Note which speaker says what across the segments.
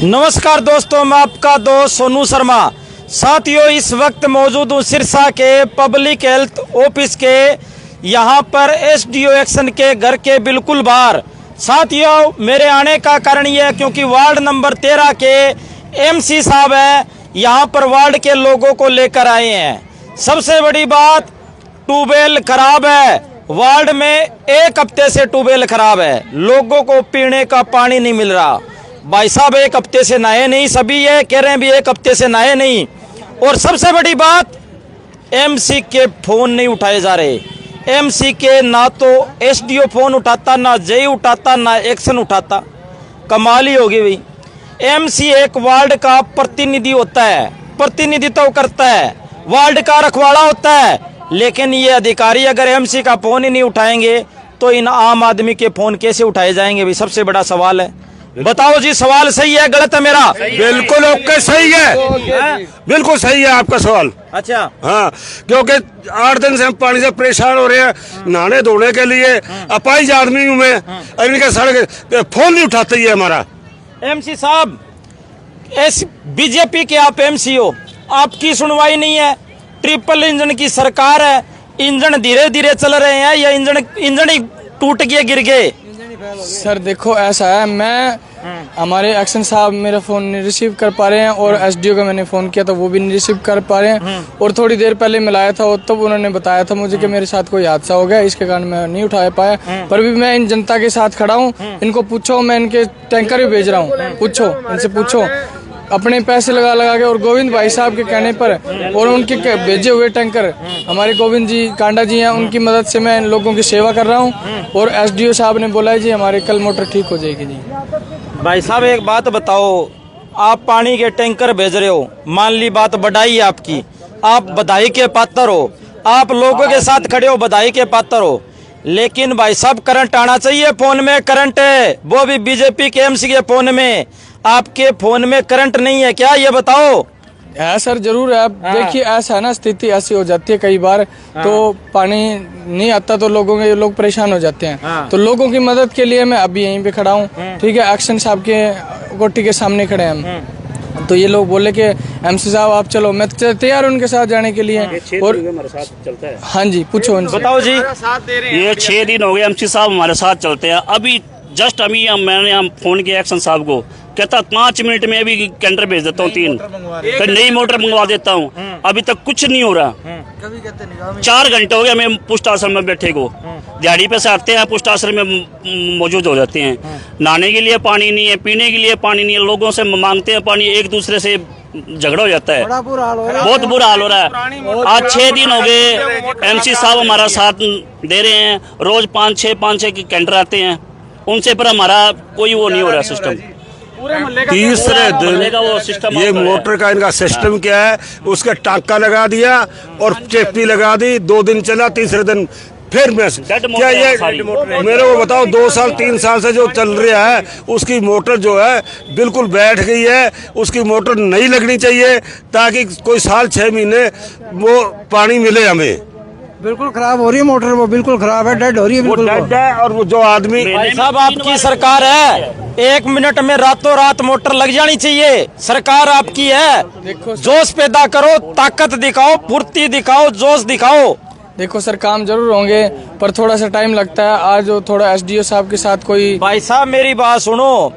Speaker 1: नमस्कार दोस्तों, मैं आपका दोस्त सोनू शर्मा। साथियों, इस वक्त मौजूद हूँ सिरसा के पब्लिक हेल्थ ऑफिस के यहाँ पर एसडीओ एक्शन के घर के बिल्कुल बाहर। साथियों, मेरे आने का कारण यह है क्योंकि वार्ड नंबर 13 के एमसी साहब हैं, यहाँ पर वार्ड के लोगों को लेकर आए हैं। सबसे बड़ी बात, ट्यूबवेल खराब है वार्ड में, एक हफ्ते से ट्यूबवेल खराब है, लोगों को पीने का पानी नहीं मिल रहा। भाई साहब एक हफ्ते से नहाए नहीं, सभी ये कह रहे हैं भी एक हफ्ते से नहाए नहीं। और सबसे बड़ी बात, एमसी के फोन नहीं उठाए जा रहे। एमसी के ना तो एसडीओ फोन उठाता, ना जेई उठाता, ना एक्शन उठाता। कमाल ही होगी भाई। एमसी एक वार्ड का प्रतिनिधि होता है, प्रतिनिधित्व करता है, वार्ड का रखवाला होता है, लेकिन ये अधिकारी अगर एमसी का फोन ही नहीं उठाएंगे तो इन आम आदमी के फोन कैसे उठाए जाएंगे भाई? सबसे बड़ा सवाल है। बताओ जी, सवाल सही है गलत है मेरा?
Speaker 2: बिल्कुल ओके, सही है, बिल्कुल सही है आपका सवाल।
Speaker 1: अच्छा,
Speaker 2: हाँ, क्योंकि 8 दिन से हम पानी से परेशान हो रहे हैं नहाने धोने के लिए। अपाहिज आदमी हूँ मैं, इनके सड़क फोन नहीं उठाते है हमारा।
Speaker 1: एमसी साहब, बीजेपी के आप एमसी हो, आपकी सुनवाई नहीं है। ट्रिपल इंजन की सरकार है, इंजन धीरे धीरे चल रहे हैं या इंजन ही टूट गए, गिर गए?
Speaker 3: सर देखो, ऐसा है, मैं हमारे एक्शन साहब मेरा फ़ोन नहीं रिसीव कर पा रहे हैं और एसडीओ का मैंने फ़ोन किया था, वो भी नहीं रिसीव कर पा रहे हैं। और थोड़ी देर पहले मिलाया था तब तो उन्होंने बताया था मुझे कि मेरे साथ कोई हादसा हो गया, इसके कारण मैं नहीं उठा पाया। पर भी मैं इन जनता के साथ खड़ा हूँ, इनको पूछो, मैं इनके टैंकर भी भेज रहा हूँ, पूछो इनसे, पूछो अपने पैसे लगा लगा के। और गोविंद भाई साहब के कहने पर और उनके भेजे हुए टैंकर, हमारे गोविंद जी कांडा जी हैं, उनकी मदद से मैं इन लोगों की सेवा कर रहा हूं। और एसडीओ साहब ने बोला है जी हमारे कल मोटर ठीक हो जाएगी जी।
Speaker 1: भाई साहब एक बात बताओ, आप पानी के टैंकर भेज रहे हो, मान ली बात बधाई है आपकी, आप बधाई के पात्र हो, आप लोगों के साथ खड़े हो, बधाई के पात्र हो, लेकिन भाई साहब करंट आना चाहिए। फोन में करंट है, वो भी बीजेपी के एमसी के फोन में। आपके फोन में करंट नहीं है क्या, ये बताओ?
Speaker 3: है सर, जरूर है। आप देखिए, ऐसा है ना, स्थिति ऐसी हो जाती है कई बार, तो पानी नहीं आता तो लोग परेशान हो जाते हैं। तो लोगों की मदद के लिए मैं अभी यहीं पे खड़ा हूँ, ठीक है। एक्शन साहब के कोठी के सामने खड़े हैं हम। तो ये लोग बोले कि एमसी साहब आप चलो, मैं तैयार उनके साथ जाने के लिए। और हमारे साथ चलता है। हाँ जी, पूछो उनसे।
Speaker 1: बताओ जी।
Speaker 4: ये 6 दिन हो गए एमसी साहब हमारे साथ चलते हैं। अभी जस्ट मैंने फोन किया एक्शन साहब को, कहता 5 मिनट में अभी कैंटर भेज देता हूँ, 3 फिर नई मोटर मंगवा देता हूँ। अभी तक कुछ नहीं हो रहा। 4 घंटे हो गए हमें पुष्ट आश्रम में बैठे को। दिहाड़ी पे से आते हैं, पुष्ट आश्रम में मौजूद हो जाते हैं। नहाने के लिए पानी नहीं है, पीने के लिए पानी नहीं है, लोगों से मांगते हैं पानी, एक दूसरे से झगड़ा हो जाता है। बहुत बुरा हाल हो रहा है। आज 6 दिन हो गए एमसी साहब हमारा साथ दे रहे हैं, रोज 5-6 कैंटर आते हैं उनसे, पर हमारा कोई वो नहीं हो रहा सिस्टम।
Speaker 2: तीसरे दिन ये मोटर का इनका सिस्टम क्या है, उसका टांका लगा दिया और चेपी लगा दी, 2 दिन चला, तीसरे दिन फिर मैं क्या ये मेरे को बताओ, 2 साल 3 साल से जो चल रहा है उसकी मोटर जो है बिल्कुल बैठ गई है। उसकी मोटर नहीं लगनी चाहिए ताकि कोई साल 6 महीने वो पानी मिले हमें।
Speaker 5: बिल्कुल खराब हो रही है मोटर, वो बिल्कुल खराब है, डेड हो रही है, बिल्कुल
Speaker 2: डेड है। और वो जो आदमी,
Speaker 1: भाई साहब आपकी सरकार है, 1 मिनट में रातों रात मोटर लग जानी चाहिए। सरकार आपकी है, जोश पैदा करो, ताकत दिखाओ, फुर्ती दिखाओ, जोश दिखाओ।
Speaker 3: देखो सर, काम जरूर होंगे पर थोड़ा सा टाइम लगता है। आज थोड़ा एसडीओ साहब के साथ कोई।
Speaker 1: भाई साहब मेरी बात सुनो,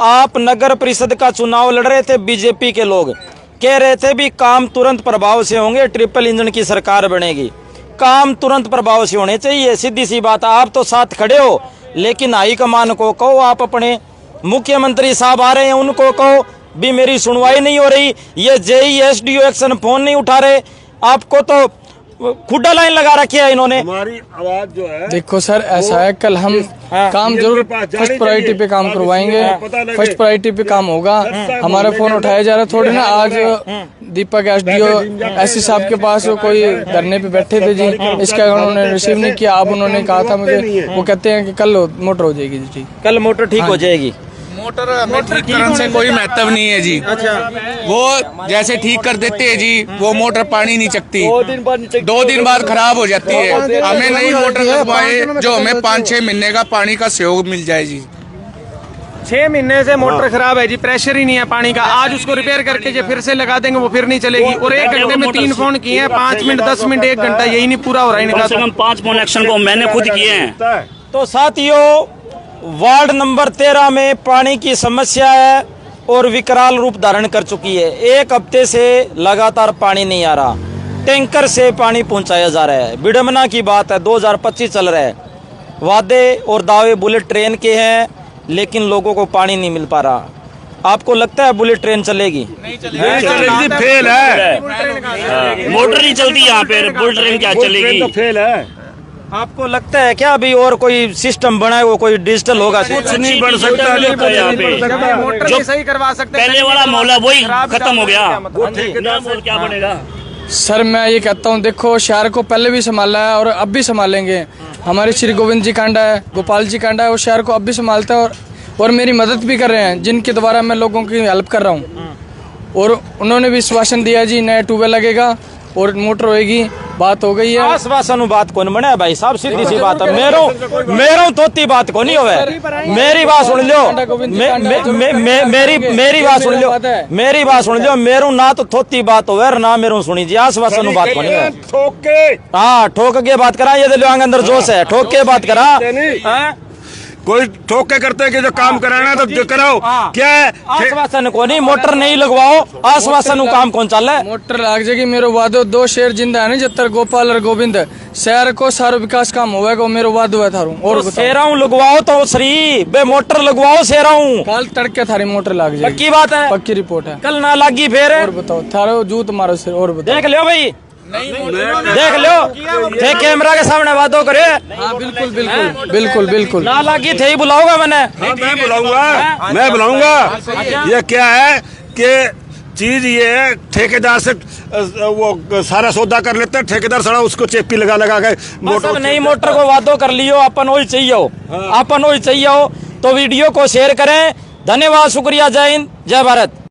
Speaker 1: आप नगर परिषद का चुनाव लड़ रहे थे, बीजेपी के लोग कह रहे थे भी काम तुरंत प्रभाव से होंगे, ट्रिपल इंजन की सरकार बनेगी, काम तुरंत प्रभाव से होने चाहिए। सीधी सी बात, आप तो साथ खड़े हो, लेकिन हाईकमान को कहो, आप अपने मुख्यमंत्री साहब आ रहे हैं उनको कहो भी मेरी सुनवाई नहीं हो रही, ये जेई एसडीओ एक्शन फोन नहीं उठा रहे। आपको तो खुड्डा लाइन लगा रखी है इन्होंने।
Speaker 2: हमारी आवाज जो है,
Speaker 3: देखो सर, ऐसा है, कल हम काम जरूर फर्स्ट प्रायोरिटी पे काम करवाएंगे, फर्स्ट प्रायोरिटी पे काम होगा। हमारा फोन उठाया जा रहा है थोड़े ना। आज दीपक एसडीओ एससी साहब के पास कोई धरने पे बैठे थे जी, इसका उन्होंने रिसीव नहीं किया। अब उन्होंने कहा था मुझे, वो कहते हैं कि कल मोटर हो जाएगी जी,
Speaker 1: कल मोटर ठीक हो जाएगी।
Speaker 6: मोटर हमें ठीक करने से कोई महत्व नहीं है जी।
Speaker 1: अच्छा,
Speaker 6: वो जैसे ठीक कर देते हैं जी, वो मोटर पानी नहीं चकती, 2 दिन बाद खराब हो जाती है। हमें नई मोटर लगवाए जो हमें 5-6 महीने का पानी का सहयोग मिल जाए जी।
Speaker 7: 6 महीने से मोटर खराब है जी, प्रेशर ही नहीं है पानी का। आज उसको रिपेयर करके जो फिर से लगा देंगे वो फिर नहीं चलेगी। और 1 घंटे में 3 फोन किए हैं, 5 मिनट 10 मिनट 1 घंटा, यही नहीं पूरा हो रहा है
Speaker 4: कम से
Speaker 7: इनका।
Speaker 4: कम 5 कनेक्शन को मैंने खुद किए हैं।
Speaker 1: तो साथियों, वार्ड नंबर 13 में पानी की समस्या है और विकराल रूप धारण कर चुकी है। 1 हफ्ते से लगातार पानी नहीं आ रहा, टैंकर से पानी पहुंचाया जा रहा है। विडम्बना की बात है, 2025 चल रहा है, वादे और दावे बुलेट ट्रेन के हैं, लेकिन लोगों को पानी नहीं मिल पा रहा। आपको लगता है बुलेट ट्रेन चलेगी?
Speaker 2: नहीं चलेगी, फेल है।
Speaker 4: मोटर नहीं चलती यहाँ पे, बुलेट ट्रेन क्या चलेगी?
Speaker 2: फेल है।
Speaker 1: आपको लगता है क्या अभी और कोई सिस्टम बना है, वो कोई डिजिटल होगा?
Speaker 2: कुछ नहीं बन सकता,
Speaker 4: यहाँ पे
Speaker 7: मोटर
Speaker 4: जो
Speaker 7: भी सही करवा सकते हैं।
Speaker 4: पहले वाला मौला वही खत्म हो गया।
Speaker 7: मतलब
Speaker 4: क्या बनेगा?
Speaker 3: सर मैं ये कहता हूँ, देखो शहर को पहले भी संभाला है और अब भी संभालेंगे। हमारे श्री गोविंद जी कांडा है, गोपाल जी कांडा है, वो शहर को अब भी संभालते हैं और मेरी मदद भी कर रहे हैं, जिनके द्वारा मैं लोगों की हेल्प कर रहा हूँ। और उन्होंने भी आश्वासन दिया जी नया ट्यूबवेल लगेगा और मोटर होएगी, बात हो गई है।
Speaker 1: आश्वासन बात कौन बने भाई साहब, सीधी सी बात है। मेरो तोती बात को नहीं होवे। मेरी बात सुन लो, मेरी बात सुन लो, मेरी बात सुन लो। मेरो ना तो थोती बात होवे ना मेरो सुनी जी, आश्वासन बात को नहीं है।
Speaker 2: ठोक के,
Speaker 1: हाँ ठोक के बात करा, ये दिलो अंदर जोश है, ठोक के बात करा।
Speaker 2: कोई ठोक के करते हैं कि जो काम कराना तो जो कराओ। क्या है?
Speaker 1: आश्वासन को नहीं, मोटर नहीं लगवाओ, आश्वासन काम कौन चल रहा है?
Speaker 3: मोटर लग जाएगी, मेरो वादो 2 शेर जिंदा है नहीं, जब तक गोपाल और गोविंद शहर को सारा विकास काम होगा, मेरो वादो है थारू। और
Speaker 1: सेराऊ लगवाओ तो श्री बे, मोटर लगवाओ सेराऊ।
Speaker 3: काल तड़के थारी मोटर लग जाएगी,
Speaker 1: पक्की बात है,
Speaker 3: पक्की रिपोर्ट है।
Speaker 1: कल ना लागी फिर।
Speaker 3: और बताओ थारो जूत मारो सिर, और बताओ।
Speaker 1: देख लो भाई, देख लो, थे कैमरा के सामने बातों करे।
Speaker 3: हाँ बिल्कुल बिल्कुल बिल्कुल बिल्कुल।
Speaker 1: ना लागी थे ही बुलाऊंगा मैंने।
Speaker 2: मैं बुलाऊंगा, मैं बुलाऊंगा। ये क्या है कि चीज ये है, ठेकेदार से वो सारा सौदा कर लेते हैं, ठेकेदार सारा उसको चेपी लगा के
Speaker 1: मोटर नई मोटर को वादो कर लियो, अपन वही चाहिए हो, अपन वही चाहिए हो। तो वीडियो को शेयर करें। धन्यवाद, शुक्रिया, जय हिंद, जय भारत।